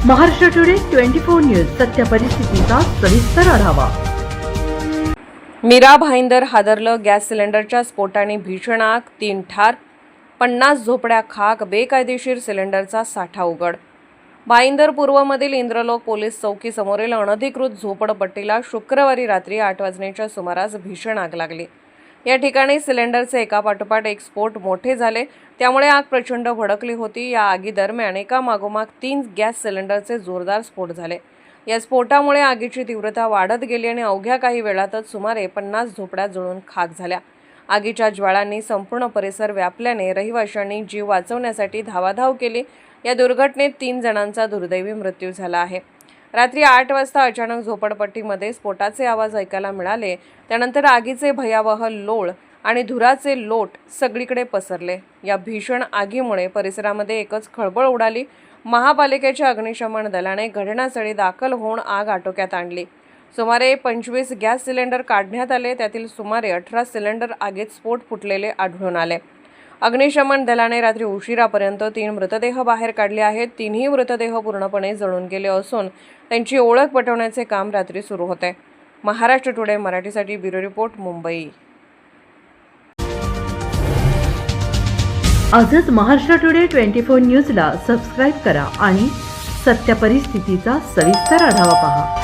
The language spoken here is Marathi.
महाराष्ट्र टुडे 24 न्यूज सत्य परिस्थितीचा सविस्तर आढावा। मीरा भाईंदर हादरलं, गॅस सिलेंडरच्या स्फोटाने भीषण आग, 3 ठार, 50 झोपड्या खाक, बेकायदेशीर सिलेंडरचा साठा उघड। भाईंदर पूर्वमधील इंद्रलोक पोलीस चौकी समोरील अनधिकृत झोपडपट्टीला शुक्रवारी रात्री 8 वाजण्याच्या सुमारास भीषण आग लागली। या ठिकाणी सिलेंडरचे एकापाठोपाठ एक स्फोट मोठे झाले, त्यामुळे आग प्रचंड भडकली होती। या आगीदरम्यान एकामागोमाग 3 गॅस सिलेंडरचे जोरदार स्फोट झाले। या स्फोटामुळे आगीची तीव्रता वाढत गेली आणि अवघ्या काही वेळातच सुमारे 50 झोपड्या जळून खाक झाल्या। आगीच्या ज्वाळांनी संपूर्ण परिसर व्यापल्याने रहिवाशांनी जीव वाचवण्यासाठी धावाधाव केली। या दुर्घटनेत 3 जणांचा दुर्दैवी मृत्यू झाला आहे। रात्री 8 वाजता अचानक झोपडपट्टीमध्ये स्फोटाचे आवाज ऐकायला मिळाले। त्यानंतर आगीचे भयावह लोळ आणि धुराचे लोट सगळीकडे पसरले। या भीषण आगीमुळे परिसरामध्ये एकच खळबळ उडाली। महापालिकेच्या अग्निशमन दलाने घटनास्थळी दाखल होऊन आग आटोक्यात आणली। सुमारे 25 गॅस सिलेंडर काढण्यात आले, त्यातील सुमारे 18 सिलेंडर आगीत स्फोट फुटलेले आढळून आले। अग्निशमन दलाने रात्री उशिरापर्यंत 3 मृतदेह बाहेर काढले आहेत। 3ही मृतदेह पूर्णपणे जळून गेले असून त्यांची ओळख पटवण्याचे काम रात्री सुरू होते। महाराष्ट्र टुडे मराठीसाठी ब्युरो रिपोर्ट, मुंबई। आजच महाराष्ट्र टुडे 24 न्यूजला सबस्क्राइब करा आणि सत्य परिस्थितीचा सविस्तर आढावा पहा।